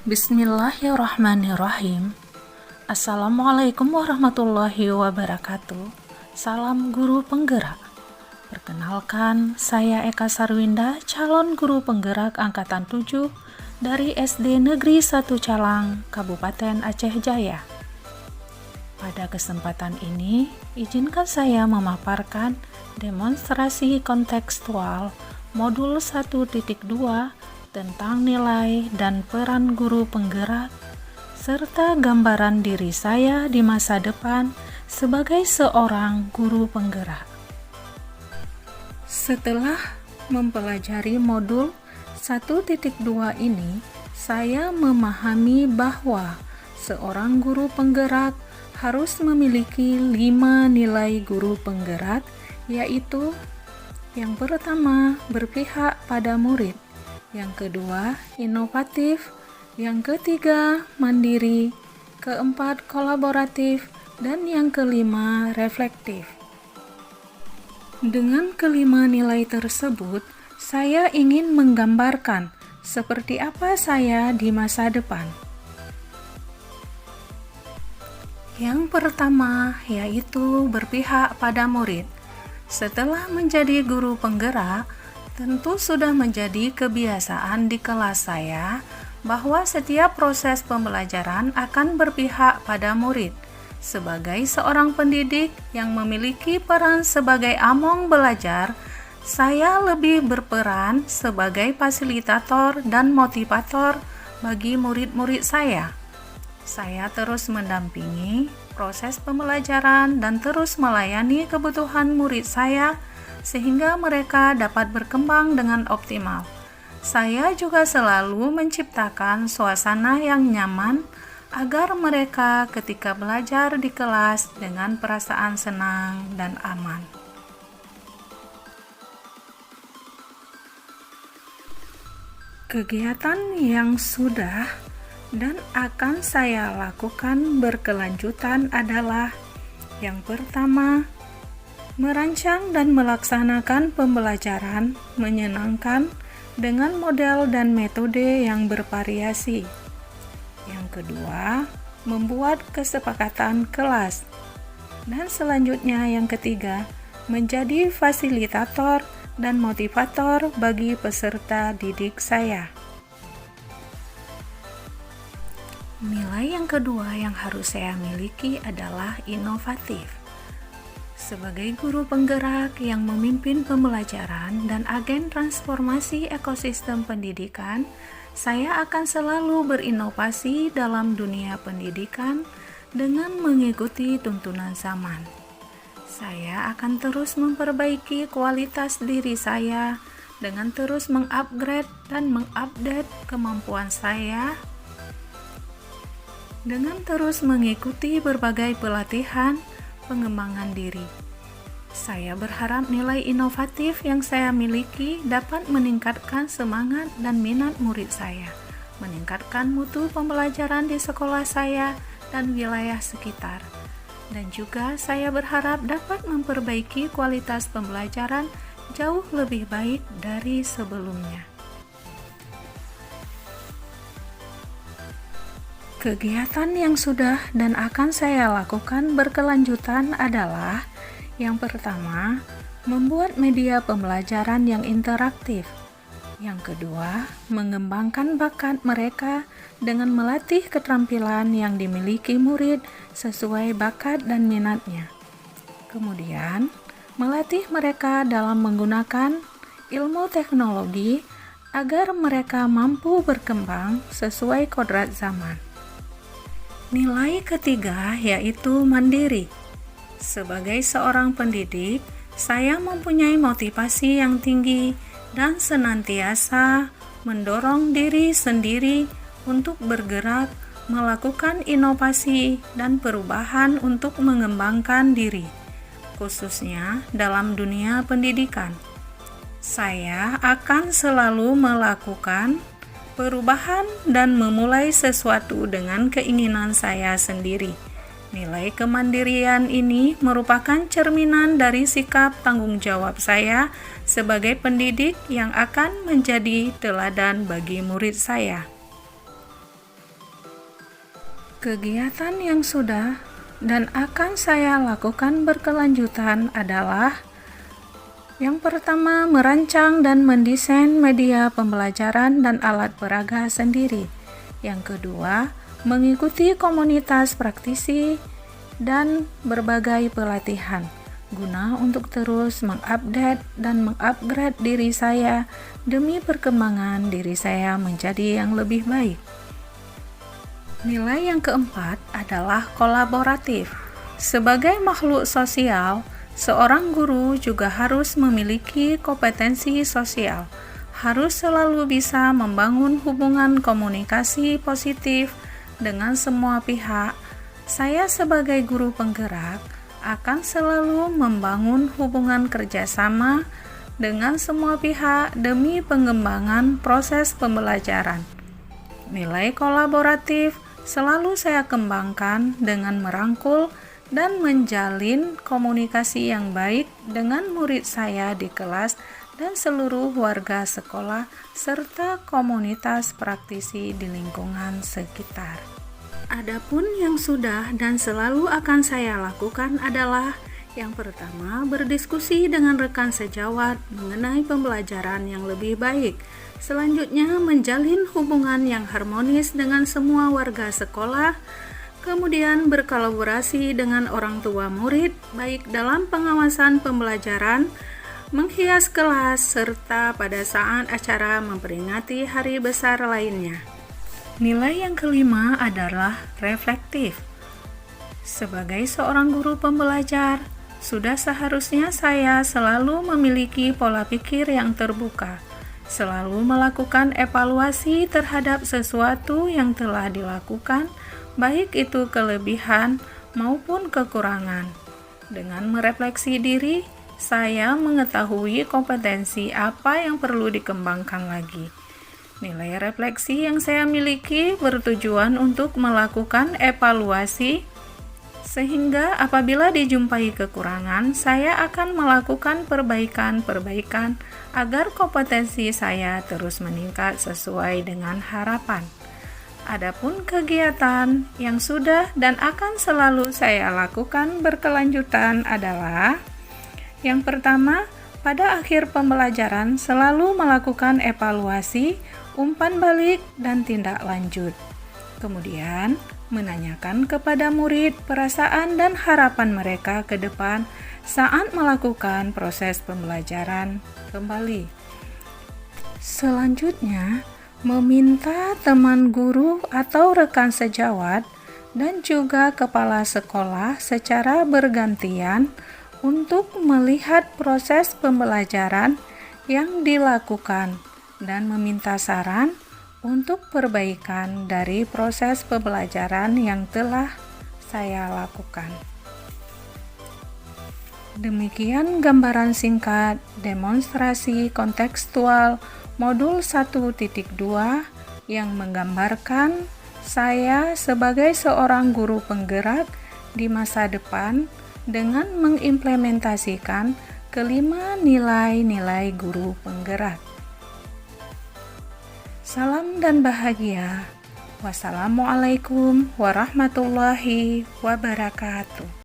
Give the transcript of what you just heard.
Bismillahirrahmanirrahim. Assalamualaikum warahmatullahi wabarakatuh. Salam guru penggerak. Perkenalkan, saya Eka Sarwinda, calon guru penggerak angkatan 7 dari SD Negeri 1 Calang, Kabupaten Aceh Jaya. Pada kesempatan ini, izinkan saya memaparkan demonstrasi kontekstual modul 1.2 tentang nilai dan peran guru penggerak, serta gambaran diri saya di masa depan sebagai seorang guru penggerak. Setelah mempelajari modul 1.2 ini, saya memahami bahwa seorang guru penggerak harus memiliki 5 nilai guru penggerak, yaitu yang pertama, berpihak pada murid. Yang kedua, inovatif. Yang ketiga, mandiri. Keempat, kolaboratif. Dan yang kelima, reflektif. Dengan kelima nilai tersebut, saya ingin menggambarkan seperti apa saya di masa depan. Yang pertama, yaitu berpihak pada murid. Setelah menjadi guru penggerak, tentu sudah menjadi kebiasaan di kelas saya bahwa setiap proses pembelajaran akan berpihak pada murid. Sebagai seorang pendidik yang memiliki peran sebagai among belajar, saya lebih berperan sebagai fasilitator dan motivator bagi murid-murid saya. Saya terus mendampingi proses pembelajaran dan terus melayani kebutuhan murid saya sehingga mereka dapat berkembang dengan optimal. Saya juga selalu menciptakan suasana yang nyaman agar mereka ketika belajar di kelas dengan perasaan senang dan aman. Kegiatan yang sudah dan akan saya lakukan berkelanjutan adalah yang pertama, merancang dan melaksanakan pembelajaran menyenangkan dengan model dan metode yang bervariasi. Yang kedua, membuat kesepakatan kelas. Dan selanjutnya yang ketiga, menjadi fasilitator dan motivator bagi peserta didik saya. Nilai yang kedua yang harus saya miliki adalah inovatif. Sebagai guru penggerak yang memimpin pembelajaran dan agen transformasi ekosistem pendidikan, saya akan selalu berinovasi dalam dunia pendidikan dengan mengikuti tuntunan zaman. Saya akan terus memperbaiki kualitas diri saya dengan terus mengupgrade dan mengupdate kemampuan saya dengan terus mengikuti berbagai pelatihan pengembangan diri. Saya berharap nilai inovatif yang saya miliki dapat meningkatkan semangat dan minat murid saya, meningkatkan mutu pembelajaran di sekolah saya dan wilayah sekitar. Dan juga saya berharap dapat memperbaiki kualitas pembelajaran jauh lebih baik dari sebelumnya. Kegiatan yang sudah dan akan saya lakukan berkelanjutan adalah yang pertama, membuat media pembelajaran yang interaktif. Yang kedua, mengembangkan bakat mereka dengan melatih keterampilan yang dimiliki murid sesuai bakat dan minatnya. Kemudian, melatih mereka dalam menggunakan ilmu teknologi agar mereka mampu berkembang sesuai kodrat zaman. Nilai ketiga yaitu mandiri. Sebagai seorang pendidik, saya mempunyai motivasi yang tinggi dan senantiasa mendorong diri sendiri untuk bergerak, melakukan inovasi dan perubahan untuk mengembangkan diri, khususnya dalam dunia pendidikan. Saya akan selalu melakukan perubahan dan memulai sesuatu dengan keinginan saya sendiri. Nilai kemandirian ini merupakan cerminan dari sikap tanggung jawab saya sebagai pendidik yang akan menjadi teladan bagi murid saya. Kegiatan yang sudah dan akan saya lakukan berkelanjutan adalah yang pertama, merancang dan mendesain media pembelajaran dan alat peraga sendiri. Yang kedua, mengikuti komunitas praktisi dan berbagai pelatihan guna untuk terus mengupdate dan mengupgrade diri saya demi perkembangan diri saya menjadi yang lebih baik. Nilai yang keempat adalah kolaboratif. Sebagai makhluk sosial, seorang guru juga harus memiliki kompetensi sosial, harus selalu bisa membangun hubungan komunikasi positif dengan semua pihak. Saya sebagai guru penggerak akan selalu membangun hubungan kerjasama dengan semua pihak demi pengembangan proses pembelajaran. Nilai kolaboratif selalu saya kembangkan dengan merangkul dan menjalin komunikasi yang baik dengan murid saya di kelas dan seluruh warga sekolah serta komunitas praktisi di lingkungan sekitar. Adapun yang sudah dan selalu akan saya lakukan adalah yang pertama, berdiskusi dengan rekan sejawat mengenai pembelajaran yang lebih baik. Selanjutnya, menjalin hubungan yang harmonis dengan semua warga sekolah. Kemudian, berkolaborasi dengan orang tua murid, baik dalam pengawasan pembelajaran, menghias kelas, serta pada saat acara memperingati hari besar lainnya. Nilai yang kelima adalah reflektif. Sebagai seorang guru pembelajar, sudah seharusnya saya selalu memiliki pola pikir yang terbuka, selalu melakukan evaluasi terhadap sesuatu yang telah dilakukan, baik itu kelebihan maupun kekurangan. Dengan merefleksi diri, saya mengetahui kompetensi apa yang perlu dikembangkan lagi. Nilai refleksi yang saya miliki bertujuan untuk melakukan evaluasi, sehingga apabila dijumpai kekurangan, saya akan melakukan perbaikan-perbaikan agar kompetensi saya terus meningkat sesuai dengan harapan. Adapun kegiatan yang sudah dan akan selalu saya lakukan berkelanjutan adalah yang pertama, pada akhir pembelajaran selalu melakukan evaluasi, umpan balik, dan tindak lanjut. Kemudian, menanyakan kepada murid perasaan dan harapan mereka ke depan saat melakukan proses pembelajaran kembali. Selanjutnya, meminta teman guru atau rekan sejawat dan juga kepala sekolah secara bergantian untuk melihat proses pembelajaran yang dilakukan dan meminta saran untuk perbaikan dari proses pembelajaran yang telah saya lakukan. Demikian gambaran singkat demonstrasi kontekstual modul 1.2 yang menggambarkan saya sebagai seorang guru penggerak di masa depan dengan mengimplementasikan kelima nilai-nilai guru penggerak. Salam dan bahagia. Wassalamualaikum warahmatullahi wabarakatuh.